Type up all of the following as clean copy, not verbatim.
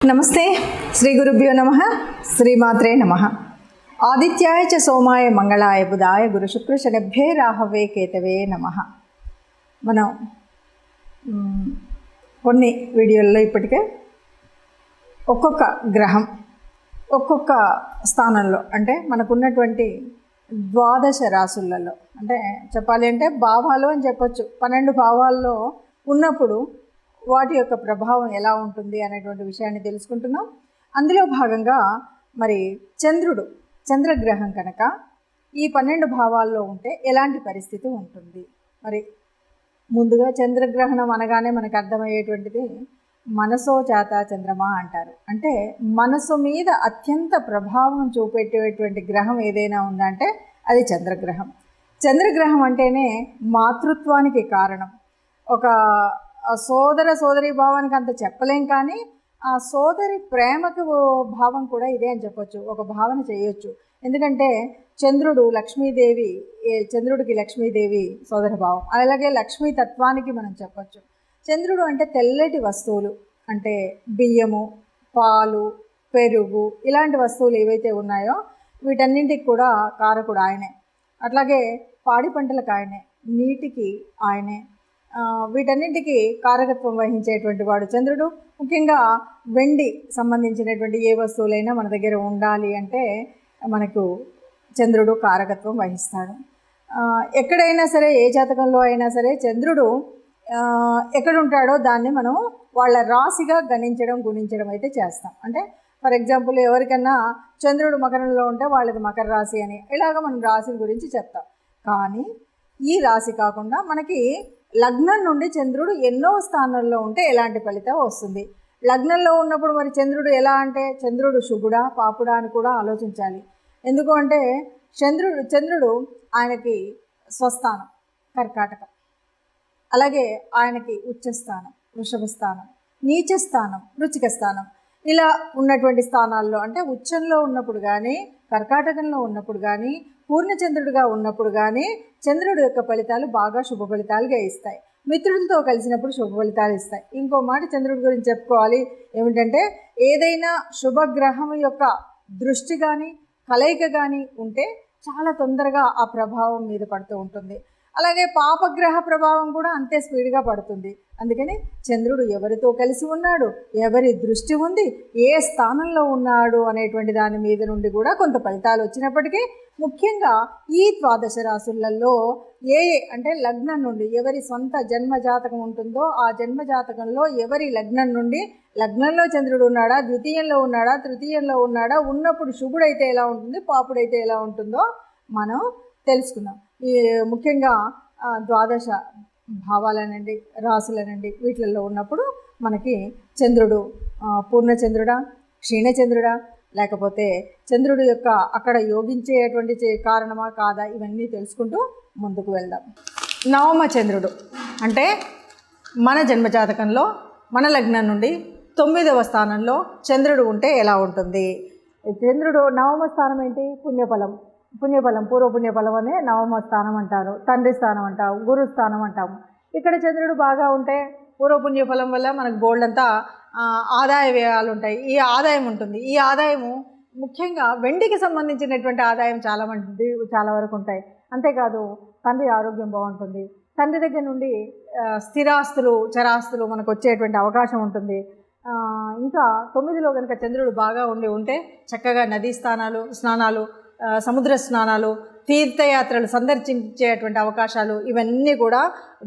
నమస్తే. శ్రీ గురుభ్యో నమః. శ్రీమాత్రే నమః. ఆదిత్యాయ చ సోమాయ మంగళాయ బుధాయ గురు శుక్ర శనిభ్యే రాహవే కేతవే నమః. మనం కొన్ని వీడియోల్లో ఇప్పటికే ఒక్కొక్క గ్రహం ఒక్కొక్క స్థానంలో అంటే మనకున్నటువంటి ద్వాదశ రాసులలో అంటే చెప్పాలి అంటే భావాలు అని చెప్పొచ్చు. 12 భావాల్లో ఉన్నప్పుడు వాటి యొక్క ప్రభావం ఎలా ఉంటుంది అనేటువంటి విషయాన్ని తెలుసుకుంటున్నాం. అందులో భాగంగా మరి చంద్రగ్రహం కనుక ఈ 12 భావాల్లో ఉంటే ఎలాంటి పరిస్థితి ఉంటుంది. మరి ముందుగా చంద్రగ్రహణం అనగానే మనకు అర్థమయ్యేటువంటిది మనసో చాత చంద్రమా అంటారు. అంటే మనసు మీద అత్యంత ప్రభావం చూపెట్టేటువంటి గ్రహం ఏదైనా ఉందంటే అది చంద్రగ్రహం. చంద్రగ్రహం అంటేనే మాతృత్వానికి కారణం. ఒక సోదరీ భావానికి అంత చెప్పలేం, కానీ ఆ సోదరి ప్రేమకు భావం కూడా ఇదే అని చెప్పొచ్చు, ఒక భావన చేయొచ్చు. ఎందుకంటే చంద్రుడికి లక్ష్మీదేవి సోదర భావం, అలాగే లక్ష్మీ తత్వానికి మనం చెప్పొచ్చు. చంద్రుడు అంటే తెల్లటి వస్తువులు అంటే బియ్యము, పాలు, పెరుగు ఇలాంటి వస్తువులు ఏవైతే ఉన్నాయో వీటన్నింటికి కూడా కారకుడు ఆయనే. అట్లాగే పాడి పంటలకు ఆయనే, నీటికి ఆయనే, వీటన్నింటికి కారకత్వం వహించేటువంటి వాడు చంద్రుడు. ముఖ్యంగా వెండి సంబంధించినటువంటి ఏ వస్తువులైనా మన దగ్గర ఉండాలి అంటే మనకు చంద్రుడు కారకత్వం వహిస్తాడు. ఎక్కడైనా సరే, ఏ జాతకంలో అయినా సరే చంద్రుడు ఎక్కడుంటాడో దాన్ని మనం వాళ్ళ రాశిగా గుణించడం అయితే చేస్తాం. అంటే ఫర్ ఎగ్జాంపుల్ ఎవరికన్నా చంద్రుడు మకరంలో ఉంటే వాళ్ళది మకర రాశి అని ఇలాగ మనం రాశి గురించి చెప్తాం. కానీ ఈ రాశి కాకుండా మనకి లగ్నం నుండి చంద్రుడు ఎన్నో స్థానాల్లో ఉంటే ఎలాంటి ఫలితం వస్తుంది. లగ్నంలో ఉన్నప్పుడు మరి చంద్రుడు ఎలా అంటే చంద్రుడు శుభుడా పాపుడా అని కూడా ఆలోచించాలి. ఎందుకు అంటే చంద్రుడు ఆయనకి స్వస్థానం కర్కాటకం, అలాగే ఆయనకి ఉచ్చస్థానం వృషభ స్థానం, నీచ స్థానం వృచ్చిక స్థానం. ఇలా ఉన్నటువంటి స్థానాల్లో అంటే ఉచ్చంలో ఉన్నప్పుడు కానీ, కర్కాటకంలో ఉన్నప్పుడు కానీ, పూర్ణచంద్రుడిగా ఉన్నప్పుడు కానీ చంద్రుడి యొక్క ఫలితాలు బాగా శుభ ఫలితాలుగా ఇస్తాయి. మిత్రులతో కలిసినప్పుడు శుభ ఫలితాలు ఇస్తాయి. ఇంకో మాట చంద్రుడి గురించి చెప్పుకోవాలి ఏమిటంటే ఏదైనా శుభగ్రహం యొక్క దృష్టి కానీ కలయిక కానీ ఉంటే చాలా తొందరగా ఆ ప్రభావం మీద పడుతూ ఉంటుంది. అలాగే పాపగ్రహ ప్రభావం కూడా అంతే స్పీడ్గా పడుతుంది. అందుకని చంద్రుడు ఎవరితో కలిసి ఉన్నాడు, ఎవరి దృష్టి ఉంది, ఏ స్థానంలో ఉన్నాడు అనేటువంటి దాని మీద నుండి కూడా కొంత ఫలితాలు వచ్చినప్పటికీ ముఖ్యంగా ఈ ద్వాదశ రాశులలో అంటే లగ్నం నుండి ఎవరి సొంత జన్మజాతకం ఉంటుందో ఆ జన్మజాతకంలో ఎవరి లగ్నంలో చంద్రుడు ఉన్నాడా, ద్వితీయంలో ఉన్నాడా, తృతీయంలో ఉన్నాడా, ఉన్నప్పుడు శుభుడైతే ఎలా ఉంటుంది, పాపుడైతే ఎలా ఉంటుందో మనం తెలుసుకుందాం. ఈ ముఖ్యంగా ద్వాదశ భావాలనండి, రాసులనండి వీటిల్లో ఉన్నప్పుడు మనకి చంద్రుడు పూర్ణచంద్రుడా, క్షీణచంద్రుడా, లేకపోతే చంద్రుడు యొక్క అక్కడ యోగించేటువంటి కారణమా కాదా, ఇవన్నీ తెలుసుకుంటూ ముందుకు వెళ్దాం. నవమ చంద్రుడు అంటే మన జన్మజాతకంలో మన లగ్నం నుండి 9వ స్థానంలో చంద్రుడు ఉంటే ఎలా ఉంటుంది. చంద్రుడు నవమ స్థానం ఏంటి? పుణ్యఫలం పూర్వపుణ్యఫలం అనే నవమ స్థానం అంటారు. తండ్రి స్థానం అంటాము, గురు స్థానం అంటాము. ఇక్కడ చంద్రుడు బాగా ఉంటే పూర్వపుణ్యఫలం వల్ల మనకు బోల్డంతా ఆదాయ వ్యయాలు ఉంటాయి. ఈ ఆదాయం ఉంటుంది. ఈ ఆదాయము ముఖ్యంగా వెండికి సంబంధించినటువంటి ఆదాయం చాలా వరకు ఉంటాయి. అంతేకాదు తండ్రి ఆరోగ్యం బాగుంటుంది. తండ్రి దగ్గర నుండి స్థిరాస్తులు చరాస్తులు మనకు వచ్చేటువంటి అవకాశం ఉంటుంది. ఇంకా 9లో కనుక చంద్రుడు బాగా ఉంటే చక్కగా నదీ స్నానాలు, సముద్ర స్నానాలు, తీర్థయాత్రలు సందర్శించేటువంటి అవకాశాలు ఇవన్నీ కూడా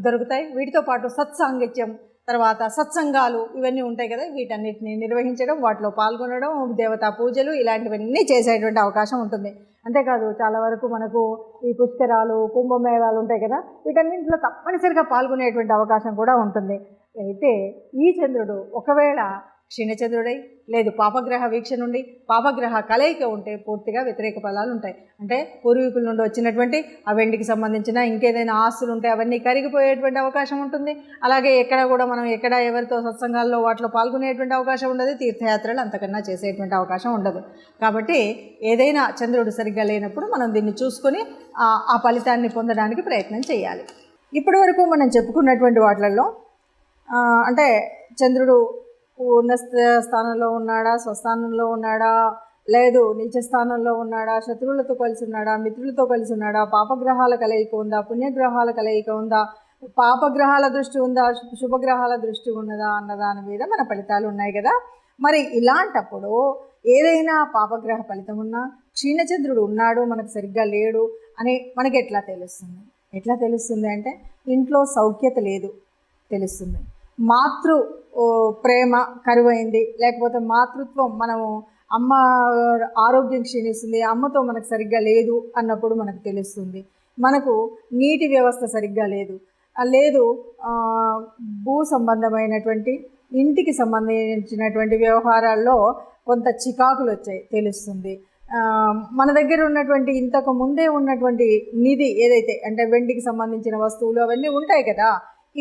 దొరుకుతాయి. వీటితో పాటు సత్సాంగత్యం, తర్వాత సత్సంగాలు ఇవన్నీ ఉంటాయి కదా, వీటన్నిటిని నిర్వహించడం, వాటిలో పాల్గొనడం, దేవతా పూజలు ఇలాంటివన్నీ చేసేటువంటి అవకాశం ఉంటుంది. అంతేకాదు చాలా వరకు మనకు ఈ పుష్కరాలు, కుంభమేళాలు ఉంటాయి కదా, వీటన్నింటిలో తప్పనిసరిగా పాల్గొనేటువంటి అవకాశం కూడా ఉంటుంది. అయితే ఈ చంద్రుడు ఒకవేళ క్షీణచంద్రుడై లేదు పాపగ్రహ వీక్ష నుండి పాపగ్రహ కలయిక ఉంటే పూర్తిగా వ్యతిరేక ఫలాలు ఉంటాయి. అంటే పూర్వీకుల నుండి వచ్చినటువంటి ఆ వెండికి సంబంధించిన ఇంకేదైనా ఆస్తులు ఉంటే అవన్నీ కరిగిపోయేటువంటి అవకాశం ఉంటుంది. అలాగే మనం ఎవరితో సత్సంగాల్లో వాటిలో పాల్గొనేటువంటి అవకాశం ఉండదు. తీర్థయాత్రలు అంతకన్నా చేసేటువంటి అవకాశం ఉండదు. కాబట్టి ఏదైనా చంద్రుడు సరిగ్గా లేనప్పుడు మనం దీన్ని చూసుకొని ఆ ఫలితాన్ని పొందడానికి ప్రయత్నం చేయాలి. ఇప్పటి వరకు మనం చెప్పుకున్నటువంటి వాటిల్లో అంటే చంద్రుడు స్థానంలో ఉన్నాడా, స్వస్థానంలో ఉన్నాడా, లేదు నీచ స్థానంలో ఉన్నాడా, శత్రువులతో కలిసి ఉన్నాడా, మిత్రులతో కలిసి ఉన్నాడా, పాపగ్రహాల కలయిక ఉందా, పుణ్యగ్రహాల కలయిక ఉందా, పాపగ్రహాల దృష్టి ఉందా, శుభగ్రహాల దృష్టి ఉన్నదా అన్న దాని మీద మన ఫలితాలు ఉన్నాయి కదా. మరి ఇలాంటప్పుడు ఏదైనా పాపగ్రహ ఫలితం ఉన్నా, క్షీణచంద్రుడు ఉన్నాడు మనకు సరిగ్గా లేడు అని మనకి ఎట్లా తెలుస్తుంది అంటే ఇంట్లో సౌఖ్యత లేదు తెలుస్తుంది, మాతృ ప్రేమ కరువైంది, లేకపోతే మాతృత్వం మనము అమ్మ ఆరోగ్యం క్షీణిస్తుంది, అమ్మతో మనకు సరిగ్గా లేదు అన్నప్పుడు మనకు తెలుస్తుంది. మనకు నీటి వ్యవస్థ సరిగ్గా లేదు, భూ సంబంధమైనటువంటి ఇంటికి సంబంధించినటువంటి వ్యవహారాల్లో కొంత చికాకులు వచ్చాయి తెలుస్తుంది. మన దగ్గర ఉన్నటువంటి ఇంతకు ముందే ఉన్నటువంటి నిధి ఏదైతే అంటే వెండికి సంబంధించిన వస్తువులు అవన్నీ ఉంటాయి కదా,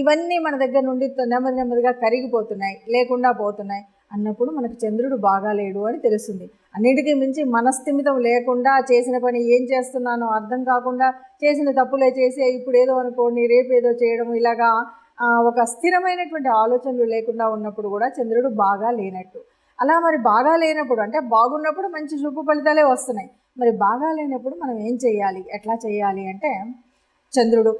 ఇవన్నీ మన దగ్గర నుండి నెమ్మదిగా కరిగిపోతున్నాయి, లేకుండా పోతున్నాయి అన్నప్పుడు మనకు చంద్రుడు బాగాలేడు అని తెలుస్తుంది. అన్నిటికీ మించి మనస్థిమితం లేకుండా చేసిన పని ఏం చేస్తున్నానో అర్థం కాకుండా చేసిన తప్పులే చేసి ఇప్పుడు ఏదో అనుకోండి రేపు ఏదో చేయడం, ఇలాగా ఒక స్థిరమైనటువంటి ఆలోచనలు లేకుండా ఉన్నప్పుడు కూడా చంద్రుడు బాగా లేనట్టు. అలా మరి బాగా లేనప్పుడు అంటే బాగున్నప్పుడు మంచి శుభ ఫలితాలే వస్తున్నాయి, మరి బాగా లేనప్పుడు మనం ఏం చేయాలి, ఎట్లా చేయాలి అంటే చంద్రుడు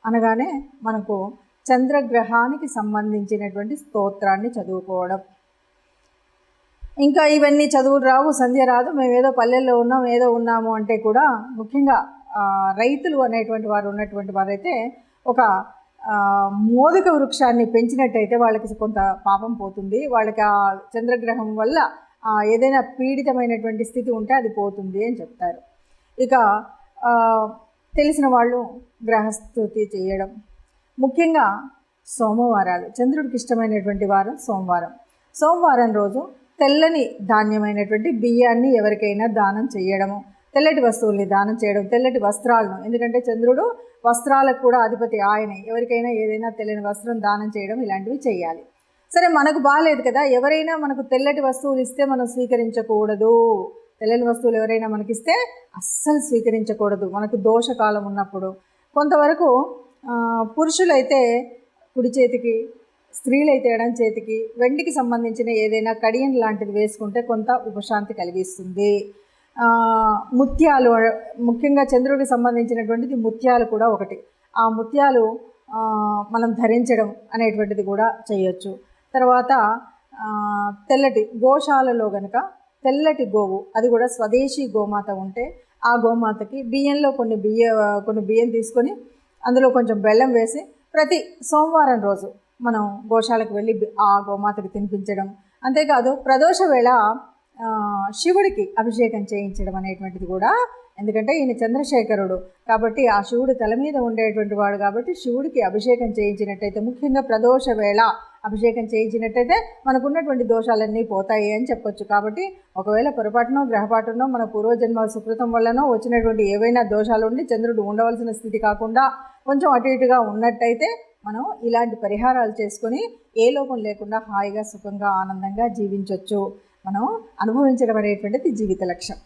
అనగానే మనకు చంద్రగ్రహానికి సంబంధించినటువంటి స్తోత్రాన్ని చదువుకోవడం. ఇంకా ఇవన్నీ చదువులు రావు, సంధ్య రాదు, మేము ఏదో పల్లెల్లో ఉన్నాం ఏదో ఉన్నాము అంటే కూడా ముఖ్యంగా రైతులు అనేటువంటి వారు ఉన్నటువంటి వారైతే ఒక మోదక వృక్షాన్ని పెంచినట్టయితే వాళ్ళకి కొంత పాపం పోతుంది, వాళ్ళకి ఆ చంద్రగ్రహం వల్ల ఏదైనా పీడితమైనటువంటి స్థితి ఉంటే అది పోతుంది అని చెప్తారు. ఇక తెలిసిన వాళ్ళు గ్రహస్థుతి చేయడం, ముఖ్యంగా సోమవారాలు చంద్రుడికి ఇష్టమైనటువంటి వారం సోమవారం రోజు తెల్లని ధాన్యమైనటువంటి బియ్యాన్ని ఎవరికైనా దానం చేయడము, తెల్లటి వస్తువుల్ని దానం చేయడం, తెల్లటి వస్త్రాలను, ఎందుకంటే చంద్రుడు వస్త్రాలకు కూడా అధిపతి ఆయనే, ఎవరికైనా ఏదైనా తెల్లని వస్త్రం దానం చేయడం ఇలాంటివి చేయాలి. సరే మనకు బాగాలేదు కదా, ఎవరైనా మనకు తెల్లటి వస్తువులు ఇస్తే మనం స్వీకరించకూడదు, తెల్లని వస్తువులు ఎవరైనా మనకిస్తే అస్సలు స్వీకరించకూడదు మనకు దోషకాలం ఉన్నప్పుడు. కొంతవరకు పురుషులైతే కుడి చేతికి, స్త్రీలైతే ఎడం చేతికి వెండికి సంబంధించిన ఏదైనా కడియం లాంటిది వేసుకుంటే కొంత ఉపశాంతి కలిగిస్తుంది. ముత్యాలు, ముఖ్యంగా చంద్రుడికి సంబంధించినటువంటిది ముత్యాలు కూడా ఒకటి, ఆ ముత్యాలు మనం ధరించడం అనేటువంటిది కూడా చేయొచ్చు. తర్వాత తెల్లటి గోశాలలో కనుక తెల్లటి గోవు, అది కూడా స్వదేశీ గోమాత ఉంటే ఆ గోమాతకి బియ్యంలో కొన్ని బియ్యం తీసుకొని అందులో కొంచెం బెల్లం వేసి ప్రతి సోమవారం రోజు మనం గోశాలకు వెళ్ళి ఆ గోమాతకి తినిపించడం. అంతేకాదు ప్రదోష వేళ శివుడికి అభిషేకం చేయించడం అనేటువంటిది కూడా, ఎందుకంటే ఈయన చంద్రశేఖరుడు కాబట్టి ఆ శివుడు తల మీద ఉండేటువంటి వాడు కాబట్టి శివుడికి అభిషేకం చేయించినట్టయితే, ముఖ్యంగా ప్రదోష వేళ అభిషేకం చేయించినట్టయితే మనకున్నటువంటి దోషాలన్నీ పోతాయి అని చెప్పొచ్చు. కాబట్టి ఒకవేళ పొరపాటునో గ్రహపాటునో మన పూర్వజన్మ సుకృతం వల్లనో వచ్చినటువంటి ఏవైనా దోషాలు ఉండి చంద్రుడు ఉండవలసిన స్థితి కాకుండా కొంచెం అటు ఇటుగా ఉన్నట్టయితే మనం ఇలాంటి పరిహారాలు చేసుకొని ఏ లోపం లేకుండా హాయిగా సుఖంగా ఆనందంగా జీవించవచ్చు. మనం అనుభవించడం అనేటువంటిది జీవిత లక్ష్యం.